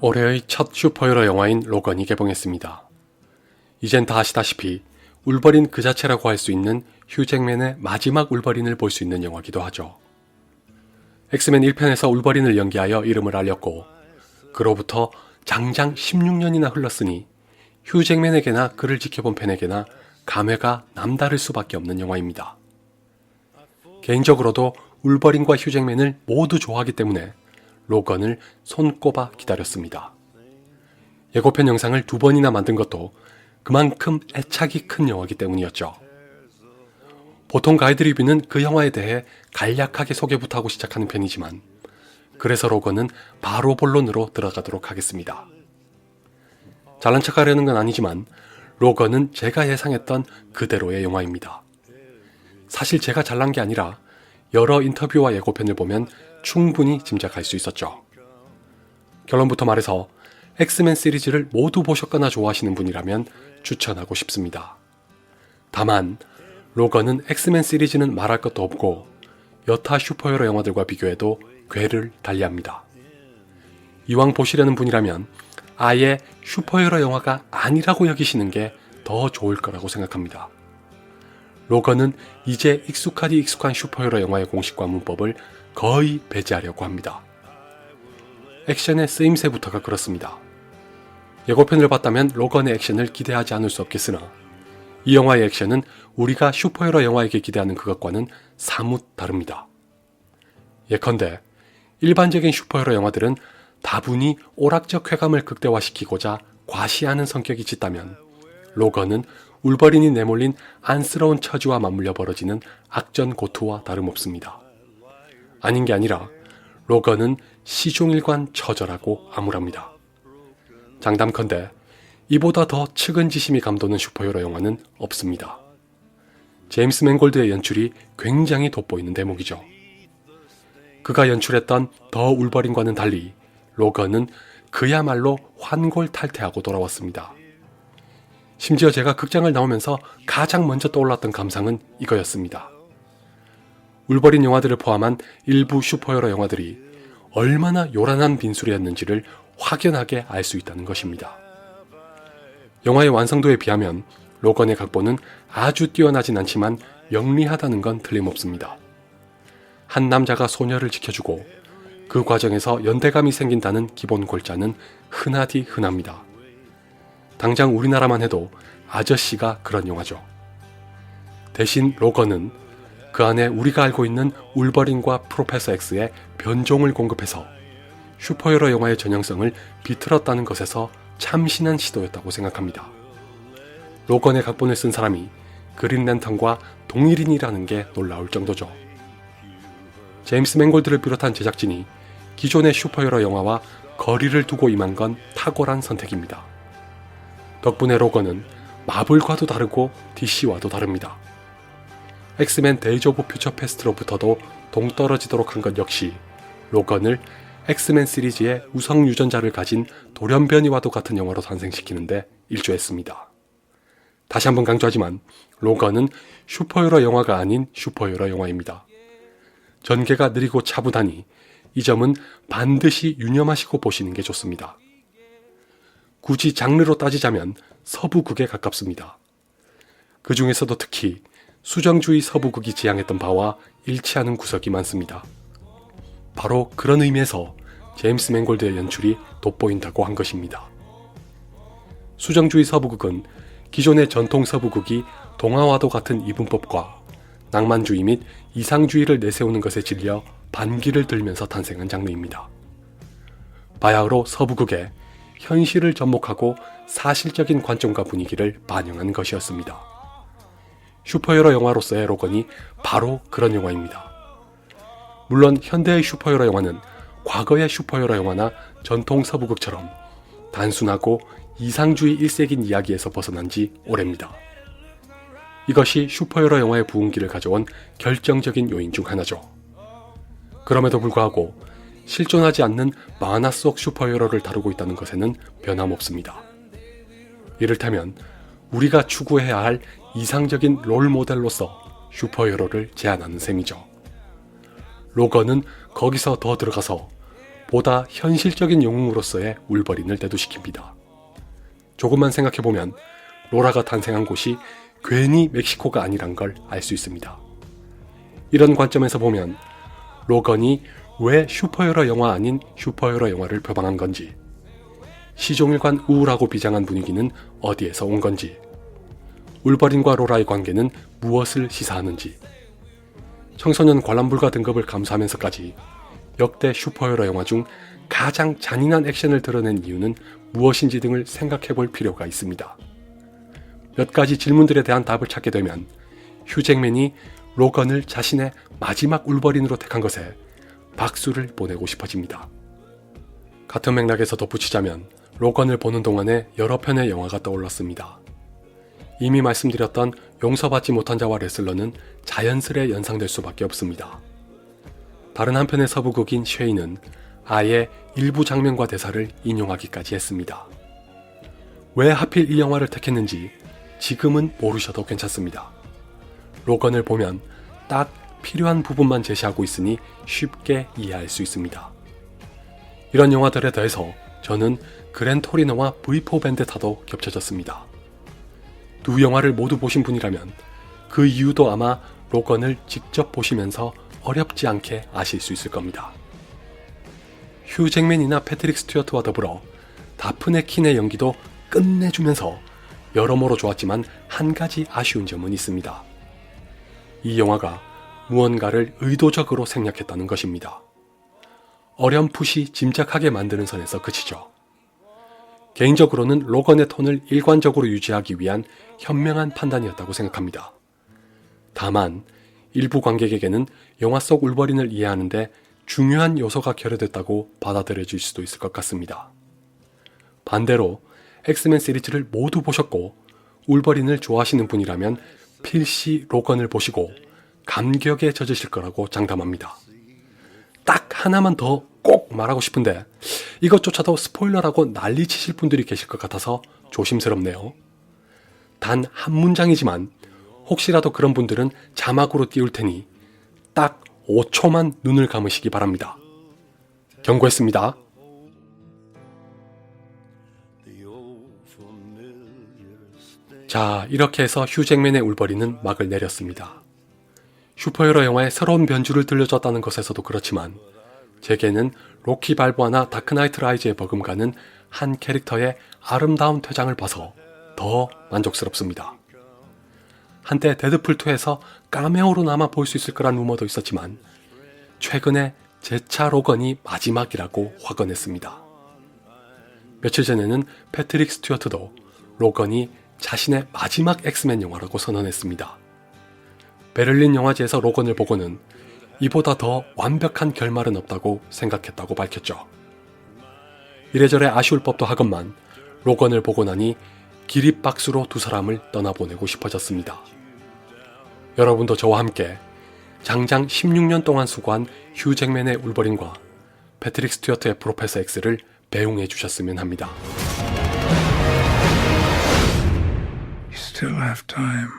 올해의 첫 슈퍼히어로 영화인 로건이 개봉했습니다. 이젠 다 아시다시피 울버린 그 자체라고 할 수 있는 휴 잭맨의 마지막 울버린을 볼 수 있는 영화기도 하죠. 엑스맨 1편에서 울버린을 연기하여 이름을 알렸고 그로부터 장장 16년이나 흘렀으니 휴 잭맨에게나 그를 지켜본 팬에게나 감회가 남다를 수밖에 없는 영화입니다. 개인적으로도 울버린과 휴 잭맨을 모두 좋아하기 때문에 로건을 손꼽아 기다렸습니다. 예고편 영상을 2번이나 만든 것도 그만큼 애착이 큰 영화이기 때문이었죠. 보통 가이드 리뷰는 그 영화에 대해 간략하게 소개부터 하고 시작하는 편이지만 그래서 로건은 바로 본론으로 들어가도록 하겠습니다. 잘난 척하려는 건 아니지만 로건은 제가 예상했던 그대로의 영화입니다. 사실 제가 잘난 게 아니라 여러 인터뷰와 예고편을 보면 충분히 짐작할 수 있었죠. 결론부터 말해서 엑스맨 시리즈를 모두 보셨거나 좋아하시는 분이라면 추천하고 싶습니다. 다만 로건은 엑스맨 시리즈는 말할 것도 없고 여타 슈퍼히어로 영화들과 비교해도 궤를 달리합니다. 이왕 보시려는 분이라면 아예 슈퍼히어로 영화가 아니라고 여기시는 게 더 좋을 거라고 생각합니다. 로건은 이제 익숙하디 익숙한 슈퍼히어로 영화의 공식과 문법을 거의 배제하려고 합니다. 액션의 쓰임새부터가 그렇습니다. 예고편을 봤다면 로건의 액션을 기대하지 않을 수 없겠으나 이 영화의 액션은 우리가 슈퍼히어로 영화에게 기대하는 그것과는 사뭇 다릅니다. 예컨대 일반적인 슈퍼히어로 영화들은 다분히 오락적 쾌감을 극대화시키고자 과시하는 성격이 짙다면 로건은 울버린이 내몰린 안쓰러운 처지와 맞물려 벌어지는 악전 고투와 다름없습니다. 아닌 게 아니라 로건은 시종일관 처절하고 암울합니다. 장담컨대 이보다 더 측은지심이 감도는 슈퍼히어로 영화는 없습니다. 제임스 맨골드의 연출이 굉장히 돋보이는 대목이죠. 그가 연출했던 더 울버린과는 달리 로건은 그야말로 환골탈태하고 돌아왔습니다. 심지어 제가 극장을 나오면서 가장 먼저 떠올랐던 감상은 이거였습니다. 울버린 영화들을 포함한 일부 슈퍼히어로 영화들이 얼마나 요란한 빈수레였는지를 확연하게 알 수 있다는 것입니다. 영화의 완성도에 비하면 로건의 각본은 아주 뛰어나진 않지만 영리하다는 건 틀림없습니다. 한 남자가 소녀를 지켜주고 그 과정에서 연대감이 생긴다는 기본 골자는 흔하디 흔합니다. 당장 우리나라만 해도 아저씨가 그런 영화죠. 대신 로건은 그 안에 우리가 알고 있는 울버린과 프로페서 X의 변종을 공급해서 슈퍼히어로 영화의 전형성을 비틀었다는 것에서 참신한 시도였다고 생각합니다. 로건의 각본을 쓴 사람이 그린랜턴과 동일인이라는 게 놀라울 정도죠. 제임스 맨골드를 비롯한 제작진이 기존의 슈퍼히어로 영화와 거리를 두고 임한 건 탁월한 선택입니다. 덕분에 로건은 마블과도 다르고 DC와도 다릅니다. 엑스맨 데이즈 오브 퓨처 패스트로부터도 동떨어지도록 한 것 역시 로건을 엑스맨 시리즈의 우성 유전자를 가진 돌연변이와도 같은 영화로 탄생시키는데 일조했습니다. 다시 한번 강조하지만 로건은 슈퍼히어로 영화가 아닌 슈퍼히어로 영화입니다. 전개가 느리고 차분하니 이 점은 반드시 유념하시고 보시는 게 좋습니다. 굳이 장르로 따지자면 서부극에 가깝습니다. 그 중에서도 특히 수정주의 서부극이 지향했던 바와 일치하는 구석이 많습니다. 바로 그런 의미에서 제임스 맨골드의 연출이 돋보인다고 한 것입니다. 수정주의 서부극은 기존의 전통 서부극이 동화와도 같은 이분법과 낭만주의 및 이상주의를 내세우는 것에 질려 반기를 들면서 탄생한 장르입니다. 바야흐로 서부극에 현실을 접목하고 사실적인 관점과 분위기를 반영한 것이었습니다. 슈퍼히어로 영화로서의 로건이 바로 그런 영화입니다. 물론 현대의 슈퍼히어로 영화는 과거의 슈퍼히어로 영화나 전통 서부극처럼 단순하고 이상주의 일색인 이야기에서 벗어난 지 오래입니다. 이것이 슈퍼히어로 영화의 부흥기를 가져온 결정적인 요인 중 하나죠. 그럼에도 불구하고 실존하지 않는 만화 속 슈퍼히어로를 다루고 있다는 것에는 변함없습니다. 이를테면 우리가 추구해야 할 이상적인 롤모델로서 슈퍼히어로를 제안하는 셈이죠. 로건은 거기서 더 들어가서 보다 현실적인 영웅으로서의 울버린을 대두시킵니다. 조금만 생각해보면 로라가 탄생한 곳이 괜히 멕시코가 아니란 걸 알 수 있습니다. 이런 관점에서 보면 로건이 왜 슈퍼히어로 영화 아닌 슈퍼히어로 영화를 표방한 건지, 시종일관 우울하고 비장한 분위기는 어디에서 온 건지, 울버린과 로라의 관계는 무엇을 시사하는지, 청소년 관람불가 등급을 감수하면서까지 역대 슈퍼히어로 영화 중 가장 잔인한 액션을 드러낸 이유는 무엇인지 등을 생각해 볼 필요가 있습니다. 몇 가지 질문들에 대한 답을 찾게 되면 휴 잭맨이 로건을 자신의 마지막 울버린으로 택한 것에 박수를 보내고 싶어집니다. 같은 맥락에서 덧붙이자면 로건을 보는 동안에 여러 편의 영화가 떠올랐습니다. 이미 말씀드렸던 용서받지 못한 자와 레슬러는 자연스레 연상될 수밖에 없습니다. 다른 한편의 서부극인 쉐이는 아예 일부 장면과 대사를 인용하기까지 했습니다. 왜 하필 이 영화를 택했는지 지금은 모르셔도 괜찮습니다. 로건을 보면 딱 필요한 부분만 제시하고 있으니 쉽게 이해할 수 있습니다. 이런 영화들에 더해서 저는 그랜토리노와 V4 벤데타도 겹쳐졌습니다. 두 영화를 모두 보신 분이라면 그 이유도 아마 로건을 직접 보시면서 어렵지 않게 아실 수 있을 겁니다. 휴 잭맨이나 패트릭 스튜어트와 더불어 다프네 킨의 연기도 끝내주면서 여러모로 좋았지만 한 가지 아쉬운 점은 있습니다. 이 영화가 무언가를 의도적으로 생략했다는 것입니다. 어렴풋이 짐작하게 만드는 선에서 그치죠. 개인적으로는 로건의 톤을 일관적으로 유지하기 위한 현명한 판단이었다고 생각합니다. 다만 일부 관객에게는 영화 속 울버린을 이해하는데 중요한 요소가 결여됐다고 받아들여질 수도 있을 것 같습니다. 반대로 엑스맨 시리즈를 모두 보셨고 울버린을 좋아하시는 분이라면 필시 로건을 보시고 감격에 젖으실 거라고 장담합니다. 딱 하나만 더 꼭 말하고 싶은데 이것조차도 스포일러라고 난리치실 분들이 계실 것 같아서 조심스럽네요. 단 한 문장이지만 혹시라도 그런 분들은 자막으로 띄울 테니 딱 5초만 눈을 감으시기 바랍니다. 경고했습니다. 자, 이렇게 해서 휴 잭맨의 울버린은 막을 내렸습니다. 슈퍼히어로 영화의 새로운 변주를 들려줬다는 것에서도 그렇지만 제게는 로키 발보아나 다크나이트 라이즈에 버금가는 한 캐릭터의 아름다운 퇴장을 봐서 더 만족스럽습니다. 한때 데드풀2에서 카메오로나마 볼 수 있을 거란 루머도 있었지만 최근에 재차 로건이 마지막이라고 확언했습니다. 며칠 전에는 패트릭 스튜어트도 로건이 자신의 마지막 엑스맨 영화라고 선언했습니다. 베를린 영화제에서 로건을 보고는 이보다 더 완벽한 결말은 없다고 생각했다고 밝혔죠. 이래저래 아쉬울 법도 하건만 로건을 보고 나니 기립박수로 두 사람을 떠나보내고 싶어졌습니다. 여러분도 저와 함께 장장 16년 동안 수고한 휴 잭맨의 울버린과 패트릭 스튜어트의 프로페서 X를 배웅해 주셨으면 합니다. You still have time.